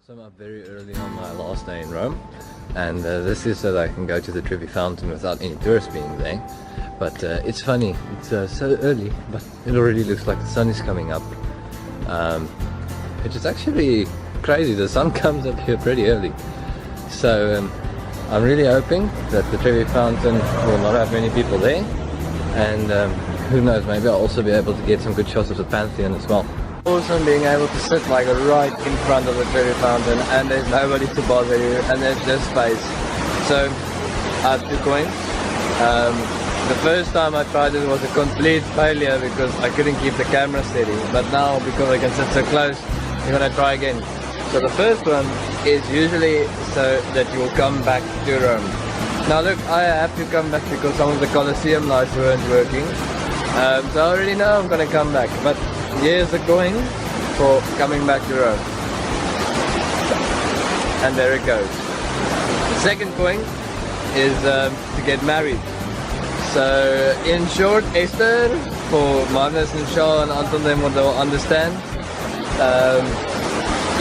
So I'm up very early on my last day in Rome, and this is so that I can go to the Trevi Fountain without any tourists being there. But it's funny, it's so early, but it already looks like the sun is coming up. Which is actually crazy, the sun comes up here pretty early. So I'm really hoping that the Trevi Fountain will not have many people there, and who knows, maybe I'll also be able to get some good shots of the Pantheon as well. Awesome being able to sit like right in front of the Trevi Fountain and there's nobody to bother you and there's just space. So I have 2 coins. The first time I tried it was a complete failure because I couldn't keep the camera steady, but now because I can sit so close, I'm gonna try again. So the first one is usually so that you will come back to Rome. Now look, I have to come back because some of the Colosseum lights weren't working. So I already know I'm gonna come back, but here's the coin for coming back to Rome. And there it goes. The second coin is to get married. So in short, Esther, for Magnus and Shaw and Anton, them will understand.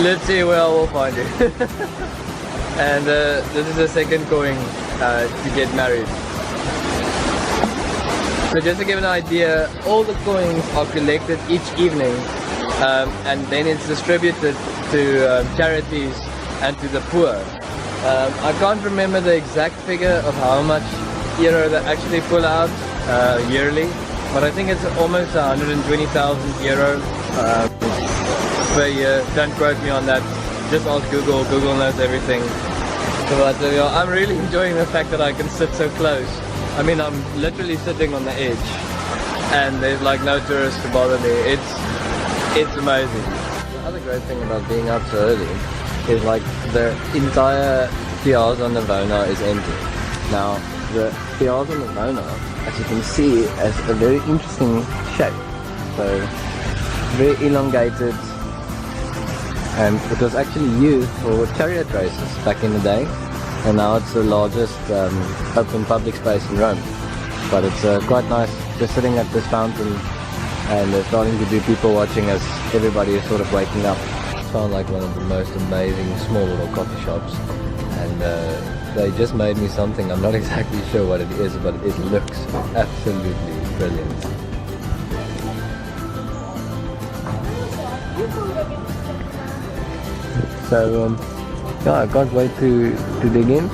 Let's see where I will find you. And this is the second coin to get married. So just to give an idea, all the coins are collected each evening and then it's distributed to charities and to the poor. I can't remember the exact figure of how much euro they actually pull out yearly, but I think it's almost 120,000 euro per year. Don't quote me on that, just ask Google, Google knows everything. But I'm really enjoying the fact that I can sit so close. I mean, I'm literally sitting on the edge and there's like no tourists to bother me. It's amazing. The other great thing about being up so early is like the entire Piazza Navona is empty. Now the Piazza Navona, as you can see, has a very interesting shape. So very elongated, and it was actually used for chariot races back in the day. And now it's the largest open public space in Rome. But it's quite nice just sitting at this fountain and there's starting to be people watching as everybody is sort of waking up. It found like one of the most amazing small little coffee shops, and they just made me something. I'm not exactly sure what it is, but it looks absolutely brilliant. So yeah, I can't wait to dig in,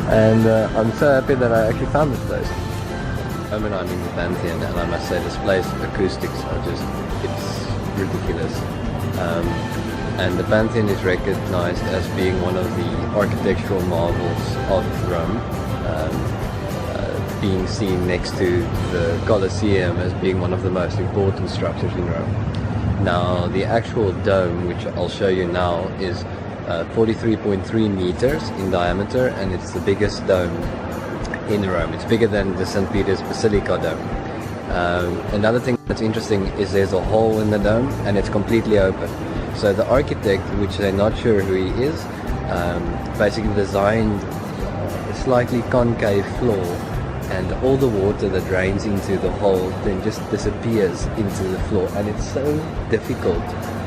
and I'm so happy that I actually found this place. I'm in the Pantheon, and I must say this place, acoustics are just, it's ridiculous. And the Pantheon is recognized as being one of the architectural marvels of Rome, being seen next to the Colosseum as being one of the most important structures in Rome. Now the actual dome, which I'll show you now, is 43.3 meters in diameter, and it's the biggest dome in Rome. It's bigger than the St. Peter's Basilica dome. Another thing that's interesting is there's a hole in the dome and it's completely open. So the architect, which they're not sure who he is, basically designed a slightly concave floor, and all the water that drains into the hole then just disappears into the floor, and it's so difficult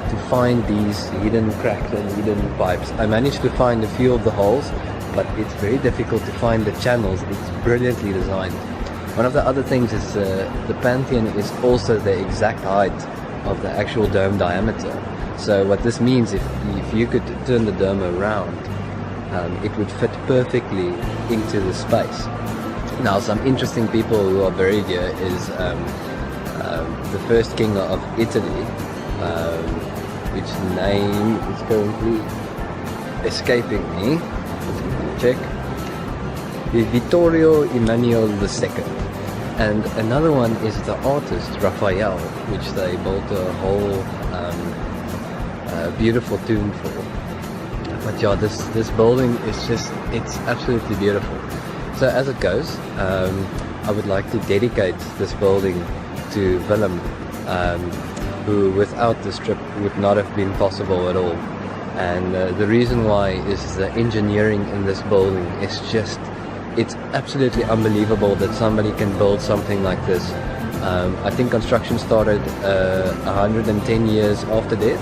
to find these hidden cracks and hidden pipes. I managed to find a few of the holes, but it's very difficult to find the channels. It's brilliantly designed. One of the other things is the Pantheon is also the exact height of the actual dome diameter. So what this means, if you could turn the dome around, it would fit perfectly into the space. Now some interesting people who are buried here is the first king of Italy, which name is currently escaping me. Let's check. Vittorio Emanuele II. And another one is the artist Raphael, which they built a whole beautiful tomb for. But yeah, this building is just, it's absolutely beautiful. So as it goes, I would like to dedicate this building to Willem, who without this trip would not have been possible at all. And the reason why is the engineering in this building is just, it's absolutely unbelievable that somebody can build something like this. I think construction started 110 years after death,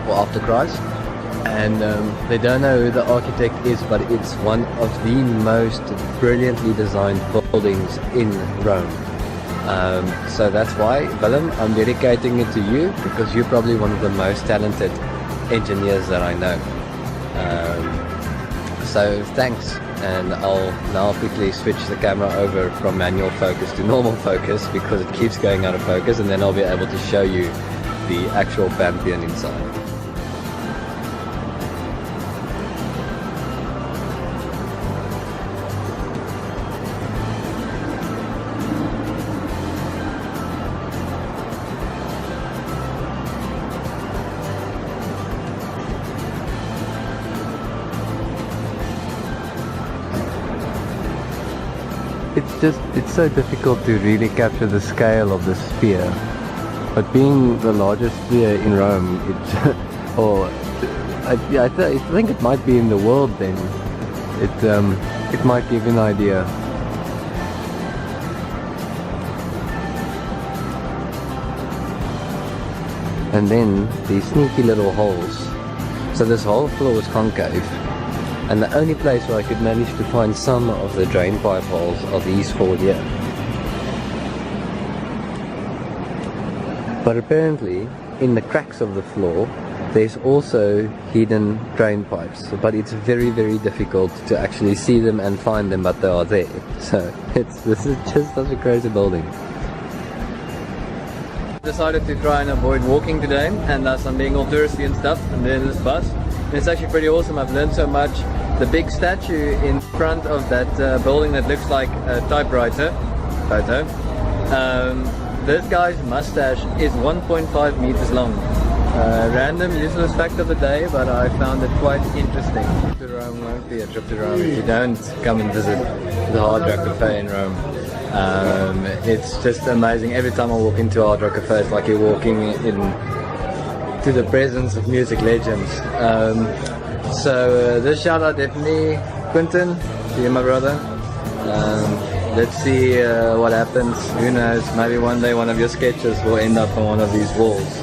or after Christ. And they don't know who the architect is, but it's one of the most brilliantly designed buildings in Rome. So that's why, Willem, I'm dedicating it to you, because you're probably one of the most talented engineers that I know. So thanks, and I'll now quickly switch the camera over from manual focus to normal focus, because it keeps going out of focus, and then I'll be able to show you the actual Pantheon inside. It's so difficult to really capture the scale of the sphere, but being the largest sphere in Rome, I think it might be in the world then, it might give you an idea. And then these sneaky little holes. So this whole floor is concave, and the only place where I could manage to find some of the drain pipe holes are these four here. But apparently, in the cracks of the floor, there's also hidden drain pipes. But it's very, very difficult to actually see them and find them, but they are there. So this is just such a crazy building. Decided to try and avoid walking today, and thus I'm being all touristy and stuff, and then this bus. It's actually pretty awesome. I've learned so much. The big statue in front of that building that looks like a typewriter photo, this guy's mustache is 1.5 meters long. Random useless fact of the day, but I found it quite interesting. A trip to Rome won't be a trip to Rome if you don't come and visit the Hard Rock Cafe in Rome. It's just amazing. Every time I walk into Hard Rock Cafe, it's like you're walking in to the presence of music legends. So this shout out definitely Quentin, to you my brother. Let's see what happens. Who knows, maybe one day one of your sketches will end up on one of these walls.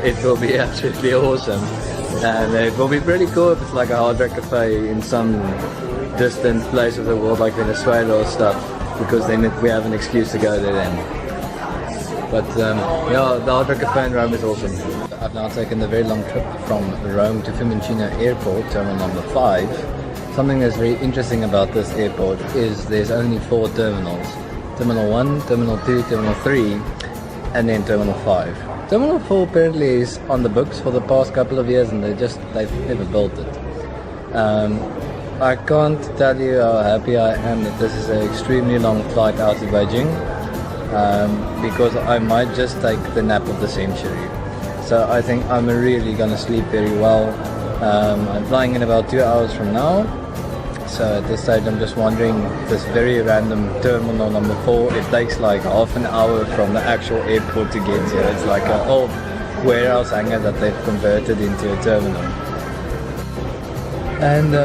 It will be absolutely awesome, and it will be pretty cool if it's like a Hard Rock Cafe in some distant place of the world like Venezuela or stuff, because then we have an excuse to go there then. But yeah, the Hard Rock Cafe in Rome is awesome. I've now taken a very long trip from Rome to Fiumicino Airport, terminal number 5. Something that's very interesting about this airport is there's only 4 terminals. Terminal 1, Terminal 2, Terminal 3, and then Terminal 5. Terminal 4 apparently is on the books for the past couple of years, and they've never built it. I can't tell you how happy I am that this is an extremely long flight out of Beijing, because I might just take the nap of the century. So I think I'm really gonna sleep very well. I'm flying in about 2 hours from now. So at this stage I'm just wondering, this very random terminal number 4, it takes like half an hour from the actual airport to get here. It's like an old warehouse hangar that they've converted into a terminal. And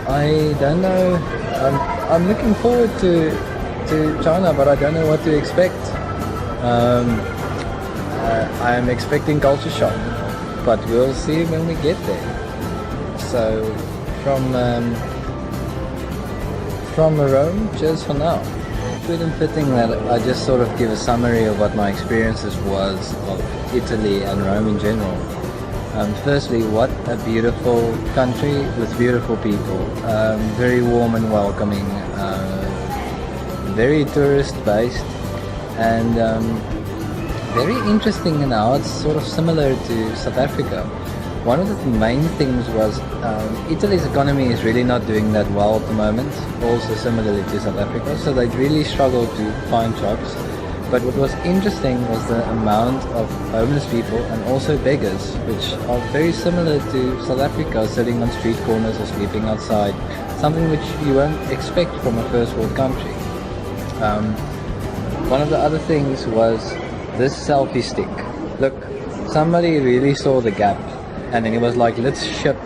I don't know, I'm looking forward to China, but I don't know what to expect. I'm expecting culture shock, but we'll see when we get there. So from Rome, cheers for now. It's really fitting that I just sort of give a summary of what my experiences was of Italy and Rome in general. Firstly, what a beautiful country with beautiful people, very warm and welcoming, very tourist based, and very interesting in how it's sort of similar to South Africa. One of the main things was Italy's economy is really not doing that well at the moment, also similarly to South Africa, so they really struggled to find jobs. But what was interesting was the amount of homeless people and also beggars, which are very similar to South Africa, sitting on street corners or sleeping outside, something which you won't expect from a first world country. One of the other things was this selfie stick. Look, somebody really saw the gap, and then he was like, let's ship,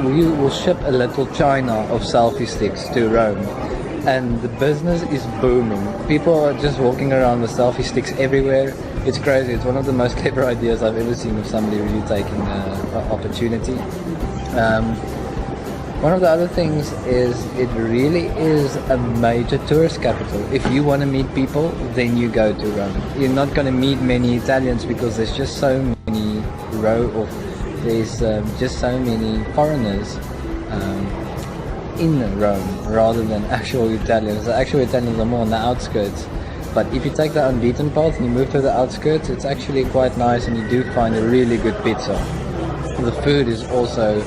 we will ship a little China of selfie sticks to Rome. And the business is booming. People are just walking around with selfie sticks everywhere. It's crazy. It's one of the most clever ideas I've ever seen of somebody really taking an opportunity. One of the other things is it really is a major tourist capital. If you want to meet people, then you go to Rome. You're not going to meet many Italians because there's just so many there's just so many foreigners in Rome rather than actual Italians. The actual Italians are more on the outskirts. But if you take the unbeaten path and you move to the outskirts, it's actually quite nice, and you do find a really good pizza. The food is also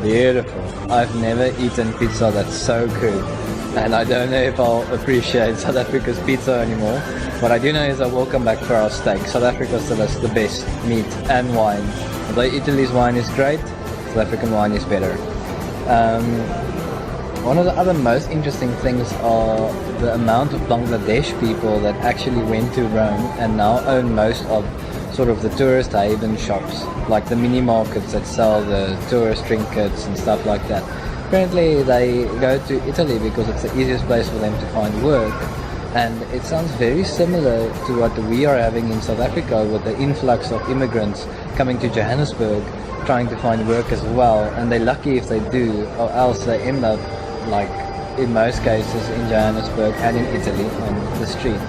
beautiful. I've never eaten pizza that's so good, and I don't know if I'll appreciate South Africa's pizza anymore. What I do know is I will come back for our steak. South Africa still has the best meat and wine. Although Italy's wine is great, South African wine is better. One of the other most interesting things are the amount of Bangladesh people that actually went to Rome and now own most of sort of the tourist haven shops, like the mini markets that sell the tourist trinkets and stuff like that. Apparently they go to Italy because it's the easiest place for them to find work, and it sounds very similar to what we are having in South Africa with the influx of immigrants coming to Johannesburg trying to find work as well, and they're lucky if they do, or else they end up, like in most cases, in Johannesburg and in Italy on the street.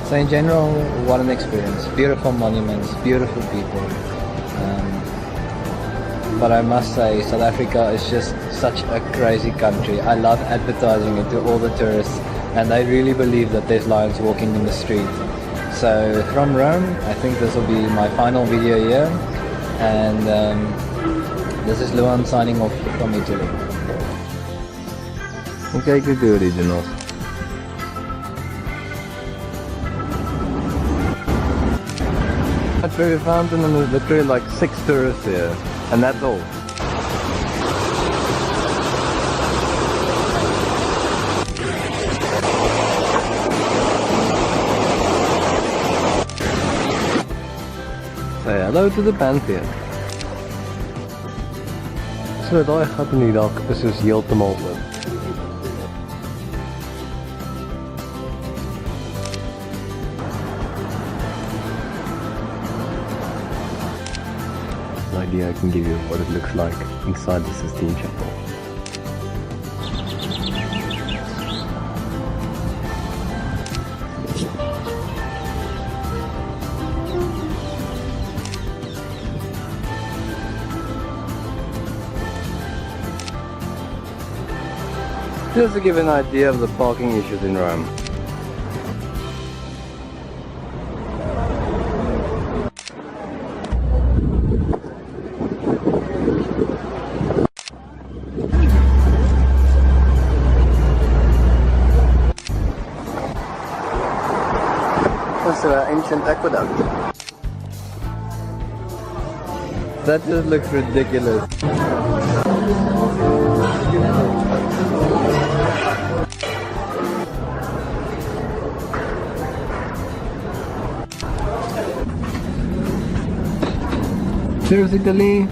So in general, what an experience. Beautiful monuments, beautiful people. But I must say, South Africa is just such a crazy country. I love advertising it to all the tourists, and I really believe that there's lions walking in the street. So from Rome, I think this will be my final video here, and this is Luan signing off from Italy. Okay, good original. At Trevi Fountain, and there's literally like 6 tourists here, and that's all. Say hello to the Pantheon. So daai gat in die dak is soos heeltemal oop. Idea I can give you of what it looks like inside the Sistine Chapel. Just to give an idea of the parking issues in Rome. That's an ancient aqueduct. That just looks ridiculous. Cheers, Italy!